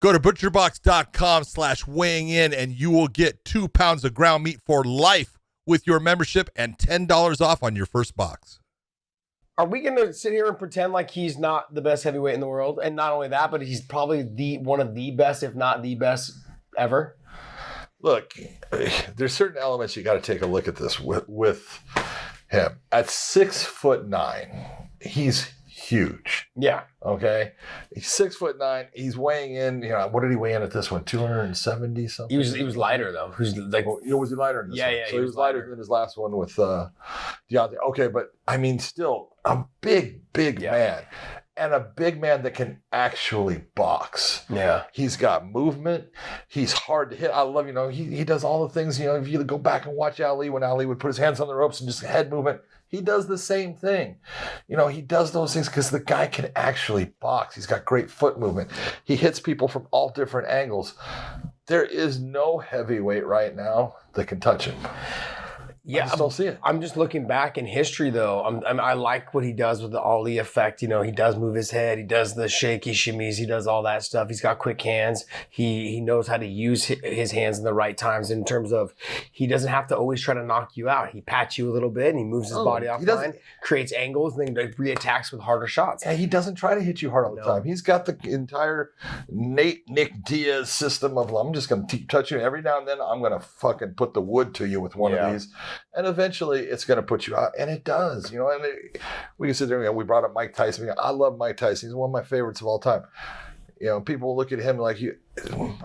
Go to butcherbox.com/weighing in and you will get 2 pounds of ground meat for life with your membership and $10 off on your first box. Are we going to sit here and pretend like he's not the best heavyweight in the world? And not only that, but he's probably one of the best, if not the best ever? Look, there's certain elements you got to take a look at this with him. At 6'9", he's huge. Yeah. Okay. He's 6'9". He's weighing in. What did he weigh in at this one? 270 something. He was lighter though. Who's like? Was he lighter? In this one? Yeah. So he was lighter than his last one with Deontay. Okay, but I mean, still a big man. And a big man that can actually box. Yeah. He's got movement. He's hard to hit. I love, he does all the things, if you go back and watch Ali, when Ali would put his hands on the ropes and just head movement, he does the same thing. He does those things because the guy can actually box. He's got great foot movement. He hits people from all different angles. There is no heavyweight right now that can touch him. Yeah, I just don't see it. I'm just looking back in history, though. I like what he does with the Ali effect. He does move his head. He does the shaky shimmies. He does all that stuff. He's got quick hands. He knows how to use his hands in the right times in terms of he doesn't have to always try to knock you out. He pats you a little bit and he moves his body offline, creates angles, and then reattacks with harder shots. And he doesn't try to hit you hard all the time. He's got the entire Nick Diaz system of, I'm just going to touch you. Every now and then, I'm going to fucking put the wood to you with one of these. And eventually it's going to put you out. And it does, and we can sit there and we brought up Mike Tyson. I love Mike Tyson. He's one of my favorites of all time. People look at him like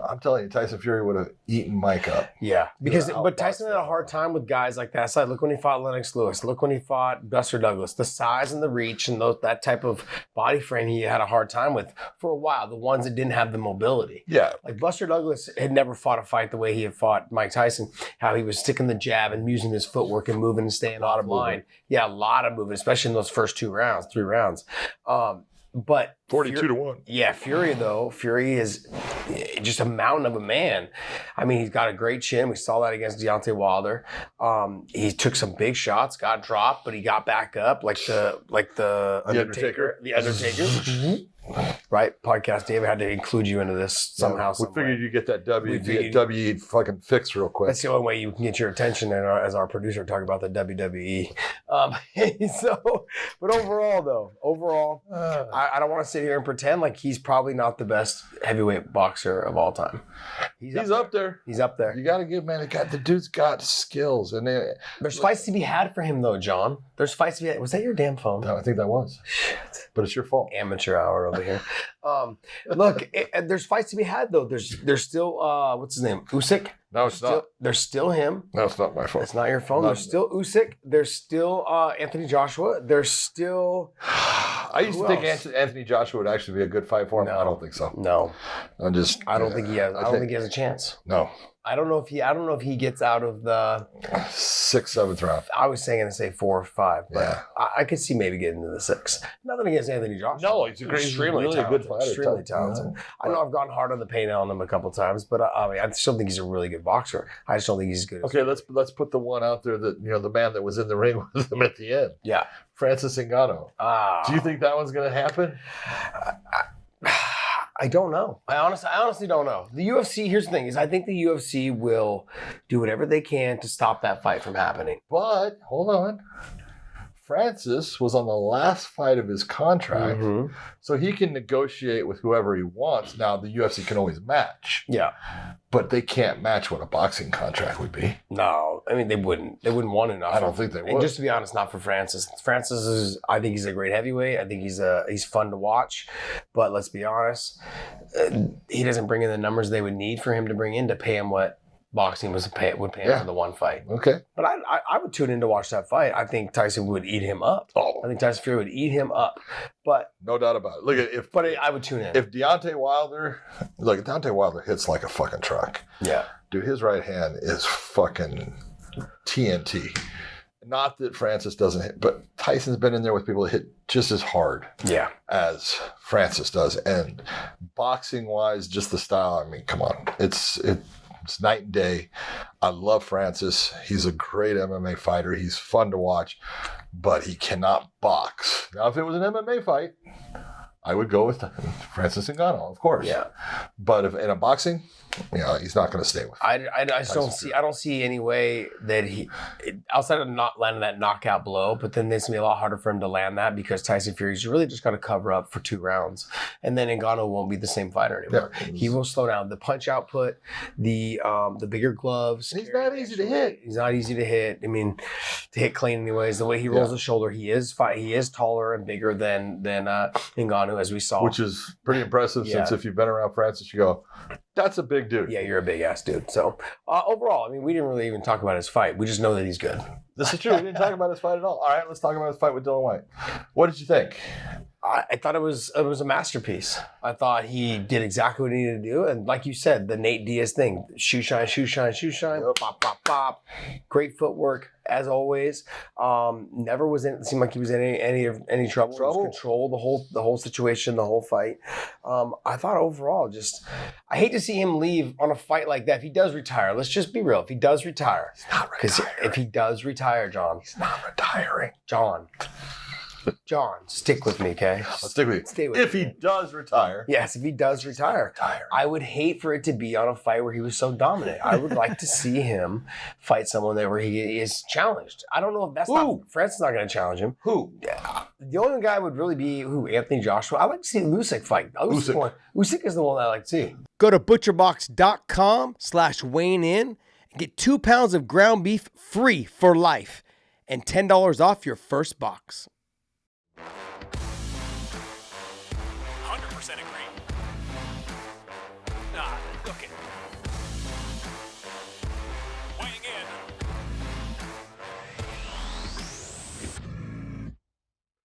I'm telling you, Tyson Fury would have eaten Mike up. Yeah, but Tyson had a hard time with guys like that side. Look when he fought Lennox Lewis. Look when he fought Buster Douglas. The size and the reach and that type of body frame he had a hard time with for a while. The ones that didn't have the mobility. Yeah. Like Buster Douglas had never fought a fight the way he had fought Mike Tyson. How he was sticking the jab and using his footwork and moving and staying out of line. Yeah, a lot of movement, especially in those first 3 rounds. But 42-1. Yeah, Fury is just a mountain of a man. I mean, he's got a great chin. We saw that against Deontay Wilder. He took some big shots, got dropped, but he got back up like the Undertaker. The Undertaker. Right? Podcast David had to include you into this somehow. We figured you'd get that WWE fucking fix real quick. That's the only way you can get your attention as our producer talk about the WWE. But overall, I don't want to sit here and pretend like he's probably not the best heavyweight boxer of all time. He's up there. He's up there. You got to give the dude's got skills. And there's fights to be had for him though, John. There's fights to be had. Was that your damn phone? No, I think that was. Shit. But it's your fault. Amateur hour over here. Look, there's fights to be had though. There's still what's his name? Usyk? No, it's not. There's still him. No, it's not my phone. It's not your phone. There's still Usyk. There's still Anthony Joshua. There's still. I used to think Anthony Joshua would actually be a good fight for him. No. I don't think so. No. I don't think he has. I don't think he has a chance. No. I don't know if he gets out of the 6th, 7th round. I was saying to say 4 or 5, but yeah. I could see maybe getting into the 6. Nothing against Anthony Joshua. No, he's extremely good fighter. Extremely talented. Yeah. I know I've gone hard on the paint on him a couple times, but I still think he's a really good boxer. I just don't think he's as good. Okay, let's put the one out there that the man that was in the ring with him at the end. Yeah, Francis Ngannou. Do you think that one's going to happen? I don't know. I honestly don't know. The UFC, here's the thing, is I think the UFC will do whatever they can to stop that fight from happening. But, hold on. Francis was on the last fight of his contract, so he can negotiate with whoever he wants. Now, the UFC can always match. Yeah. But they can't match what a boxing contract would be. No. I mean, they wouldn't want enough. I don't think they would. And just to be honest, not for Francis. Francis I think he's a great heavyweight. I think he's fun to watch. But let's be honest, he doesn't bring in the numbers they would need for him to bring in to pay him what boxing would pay him for the one fight. Okay. But I would tune in to watch that fight. I think Tyson would eat him up. Oh. I think Tyson Fury would eat him up. But no doubt about it. I would tune in. If Deontay Wilder hits like a fucking truck. Yeah. Dude, his right hand is fucking TNT. Not that Francis doesn't hit, but Tyson's been in there with people that hit just as hard as Francis does. And boxing-wise, just the style, I mean, come on. It's night and day. I love Francis. He's a great MMA fighter. He's fun to watch, but he cannot box. Now, if it was an MMA fight, I would go with Francis Ngannou, of course. Yeah. But if in a boxing, he's not going to stay with. I just don't see any way that he, outside of not landing that knockout blow, but then it's going to be a lot harder for him to land that because Tyson Fury's really just got to cover up for 2 rounds. And then Ngannou won't be the same fighter anymore. Yeah. He will slow down. The punch output, the bigger gloves. He's not easy to hit. He's not easy to hit. I mean, to hit clean anyways. The way he rolls the shoulder, he is taller and bigger than Ngannou, as we saw. Which is pretty impressive since if you've been around Francis, you go, that's a big dude. Yeah, you're a big ass dude. So overall, I mean, we didn't really even talk about his fight. We just know that he's good. This is true. We didn't talk about his fight at all. All right, let's talk about his fight with Dillian Whyte. What did you think? I thought it was a masterpiece. I thought he did exactly what he needed to do. And like you said, the Nate Diaz thing, shoe shine, pop, pop, pop. Great footwork, as always. Never seemed like he was in any trouble. He was control the whole situation, the whole fight. I thought overall, I hate to see him leave on a fight like that. If he does retire, let's just be real. If he does retire. He's not retiring. If he does retire, John. He's not retiring. John, stick with me, okay? I'll stick with you. Stay with if me. he does retire. Yes, if he does retire. I would hate for it to be on a fight where he was so dominant. I would like to see him fight someone where he is challenged. I don't know if that's Francis not going to challenge him. Who? The only guy would really be Anthony Joshua. I like to see Usyk fight. Usyk is the one that I like to see. Go to butcherbox.com/weighing-in and get 2 pounds of ground beef free for life and $10 off your first box. 100% agree.